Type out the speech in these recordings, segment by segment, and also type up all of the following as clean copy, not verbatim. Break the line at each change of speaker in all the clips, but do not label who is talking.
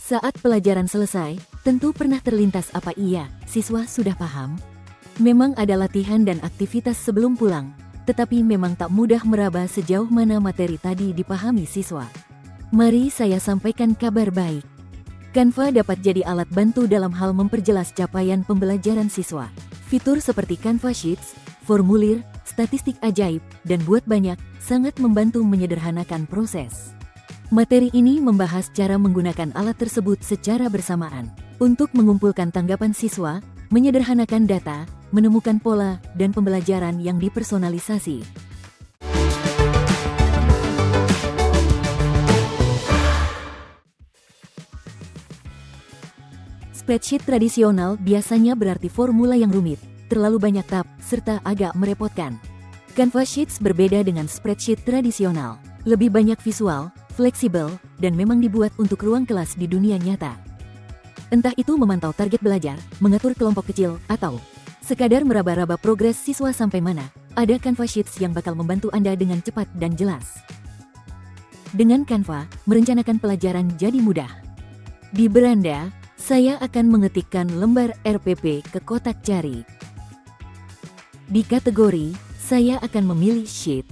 Saat pelajaran selesai, tentu pernah terlintas apa iya, siswa sudah paham? Memang ada latihan dan aktivitas sebelum pulang, tetapi memang tak mudah meraba sejauh mana materi tadi dipahami siswa. Mari saya sampaikan kabar baik. Canva dapat jadi alat bantu dalam hal memperjelas capaian pembelajaran siswa. Fitur seperti Canva Sheets, formulir, statistik ajaib, dan buat banyak, sangat membantu menyederhanakan proses. Materi ini membahas cara menggunakan alat tersebut secara bersamaan untuk mengumpulkan tanggapan siswa, menyederhanakan data, menemukan pola, dan pembelajaran yang dipersonalisasi. Spreadsheet tradisional biasanya berarti formula yang rumit, terlalu banyak tab, serta agak merepotkan. Canva Sheets berbeda dengan spreadsheet tradisional, lebih banyak visual, fleksibel, dan memang dibuat untuk ruang kelas di dunia nyata. Entah itu memantau target belajar, mengatur kelompok kecil, atau sekadar meraba-raba progres siswa sampai mana, ada Canva Sheets yang bakal membantu Anda dengan cepat dan jelas. Dengan Canva, merencanakan pelajaran jadi mudah. Di beranda, saya akan mengetikkan lembar RPP ke kotak cari. Di kategori, saya akan memilih sheet.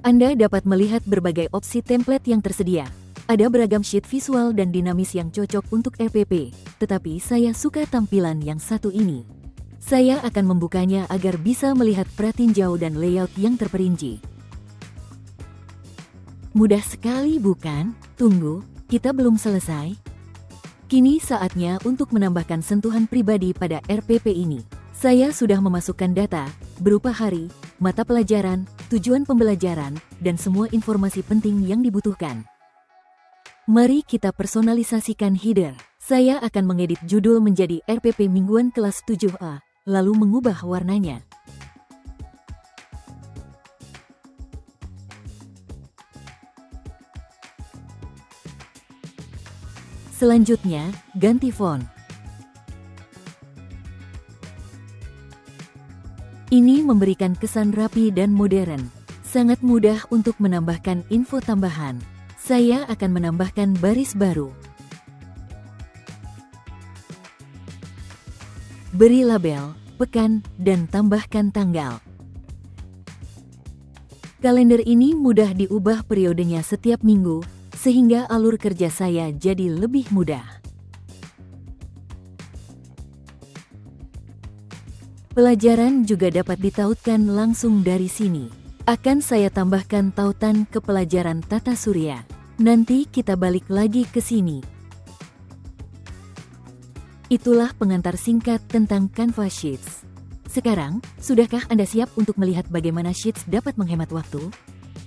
Anda dapat melihat berbagai opsi template yang tersedia. Ada beragam sheet visual dan dinamis yang cocok untuk RPP, tetapi saya suka tampilan yang satu ini. Saya akan membukanya agar bisa melihat pratinjau dan layout yang terperinci. Mudah sekali bukan? Tunggu, kita belum selesai. Kini saatnya untuk menambahkan sentuhan pribadi pada RPP ini. Saya sudah memasukkan data, berupa hari, mata pelajaran, tujuan pembelajaran, dan semua informasi penting yang dibutuhkan. Mari kita personalisasikan header. Saya akan mengedit judul menjadi RPP Mingguan kelas 7A, lalu mengubah warnanya. Selanjutnya, ganti font. Ini memberikan kesan rapi dan modern. Sangat mudah untuk menambahkan info tambahan. Saya akan menambahkan baris baru. Beri label, pekan, dan tambahkan tanggal. Kalender ini mudah diubah periodenya setiap minggu, sehingga alur kerja saya jadi lebih mudah. Pelajaran juga dapat ditautkan langsung dari sini. Akan saya tambahkan tautan ke pelajaran tata surya. Nanti kita balik lagi ke sini. Itulah pengantar singkat tentang Canva Sheets. Sekarang, sudahkah Anda siap untuk melihat bagaimana Sheets dapat menghemat waktu?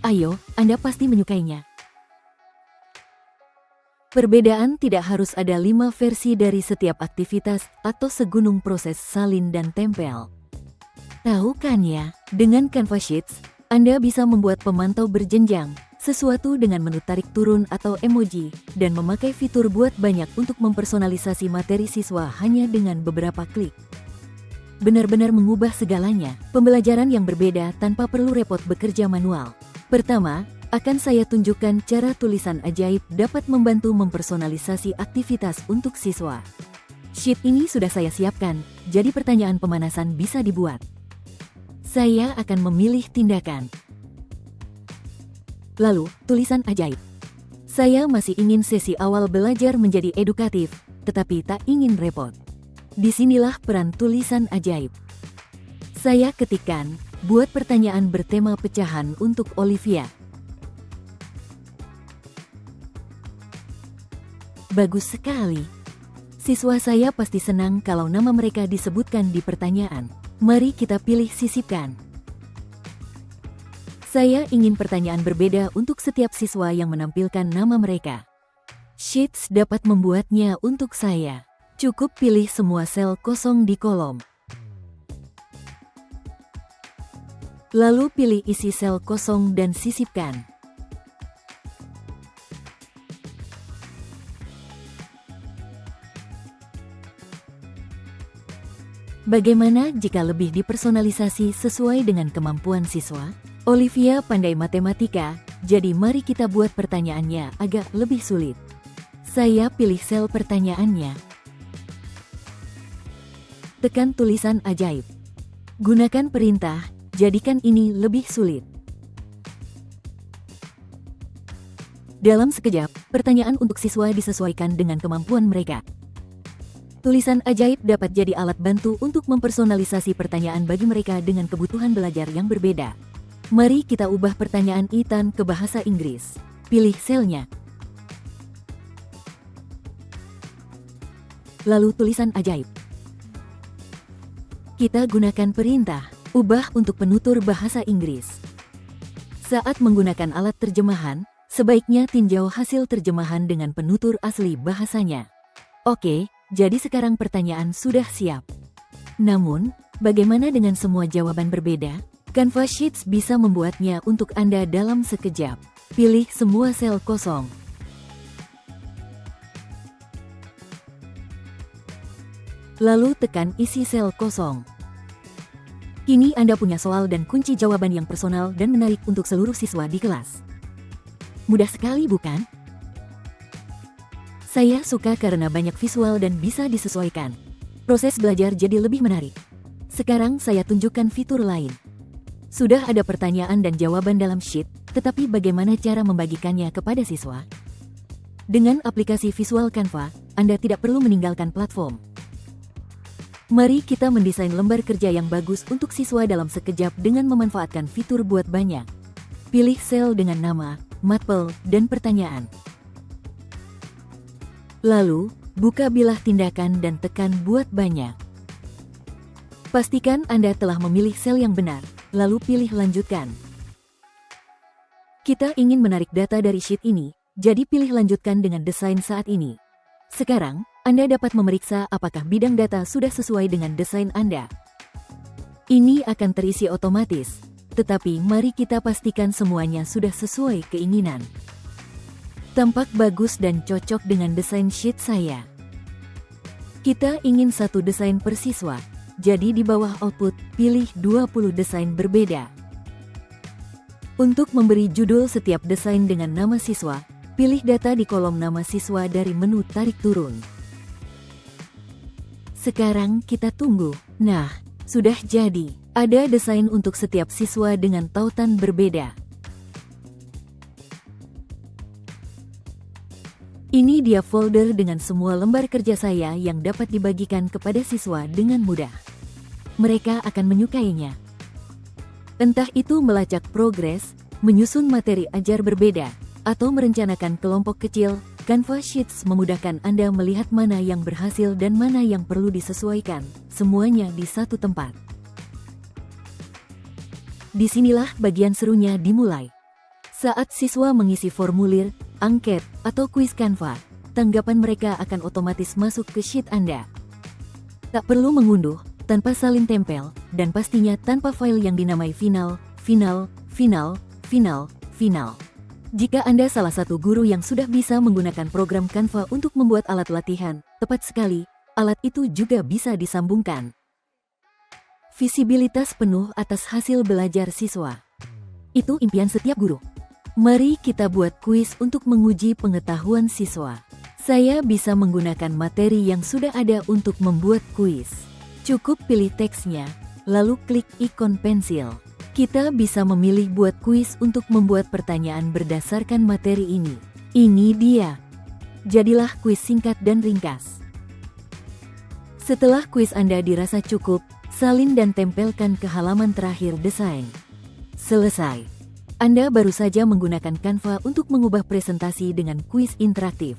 Ayo, Anda pasti menyukainya. Perbedaan tidak harus ada 5 versi dari setiap aktivitas atau segunung proses salin dan tempel. Tahu kan ya, dengan Canva Sheets, Anda bisa membuat pemantau berjenjang, sesuatu dengan menu tarik turun atau emoji, dan memakai fitur buat banyak untuk mempersonalisasi materi siswa hanya dengan beberapa klik. Benar-benar mengubah segalanya, pembelajaran yang berbeda tanpa perlu repot bekerja manual. Pertama, akan saya tunjukkan cara tulisan ajaib dapat membantu mempersonalisasi aktivitas untuk siswa. Sheet ini sudah saya siapkan, jadi pertanyaan pemanasan bisa dibuat. Saya akan memilih tindakan. Lalu, tulisan ajaib. Saya masih ingin sesi awal belajar menjadi edukatif, tetapi tak ingin repot. Disinilah peran tulisan ajaib. Saya ketikkan, buat pertanyaan bertema pecahan untuk Olivia. Bagus sekali. Siswa saya pasti senang kalau nama mereka disebutkan di pertanyaan. Mari kita pilih sisipkan. Saya ingin pertanyaan berbeda untuk setiap siswa yang menampilkan nama mereka. Sheets dapat membuatnya untuk saya. Cukup pilih semua sel kosong di kolom. Lalu pilih isi sel kosong dan sisipkan. Bagaimana jika lebih dipersonalisasi sesuai dengan kemampuan siswa? Olivia pandai matematika, jadi mari kita buat pertanyaannya agak lebih sulit. Saya pilih sel pertanyaannya. Tekan tulisan ajaib. Gunakan perintah, jadikan ini lebih sulit. Dalam sekejap, pertanyaan untuk siswa disesuaikan dengan kemampuan mereka. Tulisan ajaib dapat jadi alat bantu untuk mempersonalisasi pertanyaan bagi mereka dengan kebutuhan belajar yang berbeda. Mari kita ubah pertanyaan Ethan ke bahasa Inggris. Pilih selnya. Lalu tulisan ajaib. Kita gunakan perintah, ubah untuk penutur bahasa Inggris. Saat menggunakan alat terjemahan, sebaiknya tinjau hasil terjemahan dengan penutur asli bahasanya. Oke, jadi sekarang pertanyaan sudah siap. Namun, bagaimana dengan semua jawaban berbeda? Canva Sheets bisa membuatnya untuk Anda dalam sekejap. Pilih semua sel kosong. Lalu tekan isi sel kosong. Kini Anda punya soal dan kunci jawaban yang personal dan menarik untuk seluruh siswa di kelas. Mudah sekali bukan? Saya suka karena banyak visual dan bisa disesuaikan. Proses belajar jadi lebih menarik. Sekarang saya tunjukkan fitur lain. Sudah ada pertanyaan dan jawaban dalam sheet, tetapi bagaimana cara membagikannya kepada siswa? Dengan aplikasi Visual Canva, Anda tidak perlu meninggalkan platform. Mari kita mendesain lembar kerja yang bagus untuk siswa dalam sekejap dengan memanfaatkan fitur buat banyak. Pilih sel dengan nama, matpel, dan pertanyaan. Lalu, buka bilah tindakan dan tekan buat banyak. Pastikan Anda telah memilih sel yang benar, lalu pilih lanjutkan. Kita ingin menarik data dari sheet ini, jadi pilih lanjutkan dengan desain saat ini. Sekarang, Anda dapat memeriksa apakah bidang data sudah sesuai dengan desain Anda. Ini akan terisi otomatis, tetapi mari kita pastikan semuanya sudah sesuai keinginan. Tampak bagus dan cocok dengan desain sheet saya. Kita ingin satu desain per siswa, jadi di bawah output, pilih 20 desain berbeda. Untuk memberi judul setiap desain dengan nama siswa, pilih data di kolom nama siswa dari menu tarik turun. Sekarang kita tunggu. Nah, sudah jadi. Ada desain untuk setiap siswa dengan tautan berbeda. Ini dia folder dengan semua lembar kerja saya yang dapat dibagikan kepada siswa dengan mudah. Mereka akan menyukainya. Entah itu melacak progres, menyusun materi ajar berbeda, atau merencanakan kelompok kecil, Canva Sheets memudahkan Anda melihat mana yang berhasil dan mana yang perlu disesuaikan, semuanya di satu tempat. Disinilah bagian serunya dimulai. Saat siswa mengisi formulir, angket, atau kuis Canva, tanggapan mereka akan otomatis masuk ke sheet Anda. Tak perlu mengunduh, tanpa salin tempel, dan pastinya tanpa file yang dinamai final. Jika Anda salah satu guru yang sudah bisa menggunakan program Canva untuk membuat alat latihan, tepat sekali, alat itu juga bisa disambungkan. Visibilitas penuh atas hasil belajar siswa. Itu impian setiap guru. Mari kita buat kuis untuk menguji pengetahuan siswa. Saya bisa menggunakan materi yang sudah ada untuk membuat kuis. Cukup pilih teksnya, lalu klik ikon pensil. Kita bisa memilih buat kuis untuk membuat pertanyaan berdasarkan materi ini. Ini dia. Jadilah kuis singkat dan ringkas. Setelah kuis Anda dirasa cukup, salin dan tempelkan ke halaman terakhir desain. Selesai. Anda baru saja menggunakan Canva untuk mengubah presentasi dengan kuis interaktif.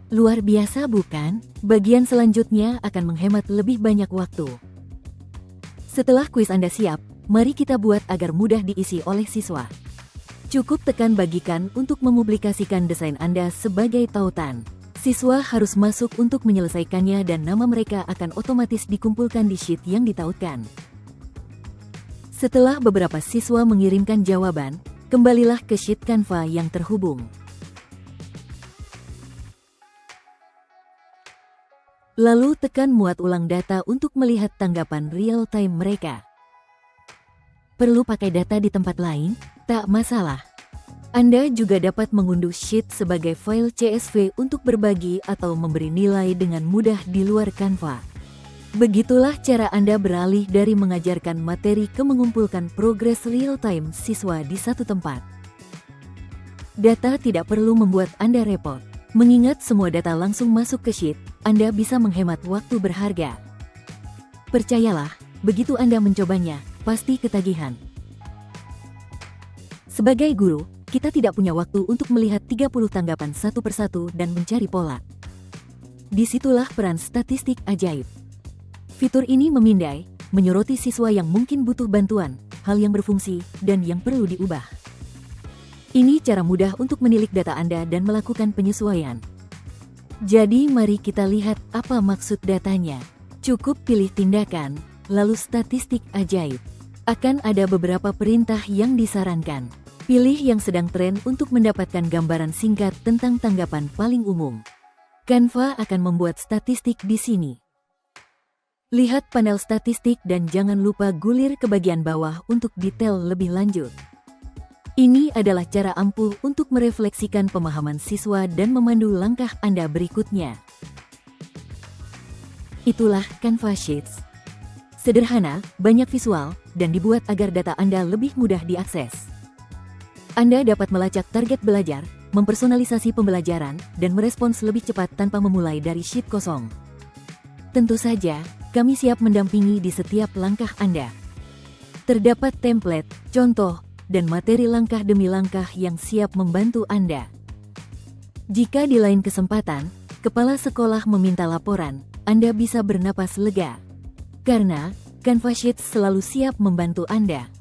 Luar biasa bukan? Bagian selanjutnya akan menghemat lebih banyak waktu. Setelah kuis Anda siap, mari kita buat agar mudah diisi oleh siswa. Cukup tekan bagikan untuk memublikasikan desain Anda sebagai tautan. Siswa harus masuk untuk menyelesaikannya dan nama mereka akan otomatis dikumpulkan di sheet yang ditautkan. Setelah beberapa siswa mengirimkan jawaban, kembalilah ke sheet Canva yang terhubung. Lalu tekan muat ulang data untuk melihat tanggapan real-time mereka. Perlu pakai data di tempat lain? Tak masalah. Anda juga dapat mengunduh sheet sebagai file CSV untuk berbagi atau memberi nilai dengan mudah di luar Canva. Begitulah cara Anda beralih dari mengajarkan materi ke mengumpulkan progres real-time siswa di satu tempat. Data tidak perlu membuat Anda repot. Mengingat semua data langsung masuk ke sheet, Anda bisa menghemat waktu berharga. Percayalah, begitu Anda mencobanya, pasti ketagihan. Sebagai guru, kita tidak punya waktu untuk melihat 30 tanggapan satu persatu dan mencari pola. Disitulah peran statistik ajaib. Fitur ini memindai, menyoroti siswa yang mungkin butuh bantuan, hal yang berfungsi, dan yang perlu diubah. Ini cara mudah untuk menilik data Anda dan melakukan penyesuaian. Jadi mari kita lihat apa maksud datanya. Cukup pilih tindakan, lalu statistik ajaib. Akan ada beberapa perintah yang disarankan. Pilih yang sedang tren untuk mendapatkan gambaran singkat tentang tanggapan paling umum. Canva akan membuat statistik di sini. Lihat panel statistik dan jangan lupa gulir ke bagian bawah untuk detail lebih lanjut. Ini adalah cara ampuh untuk merefleksikan pemahaman siswa dan memandu langkah Anda berikutnya. Itulah Canva Sheets. Sederhana, banyak visual, dan dibuat agar data Anda lebih mudah diakses. Anda dapat melacak target belajar, mempersonalisasi pembelajaran, dan merespons lebih cepat tanpa memulai dari sheet kosong. Tentu saja, kami siap mendampingi di setiap langkah Anda. Terdapat template, contoh, dan materi langkah demi langkah yang siap membantu Anda. Jika di lain kesempatan, kepala sekolah meminta laporan, Anda bisa bernapas lega. Karena Canva Sheets selalu siap membantu Anda.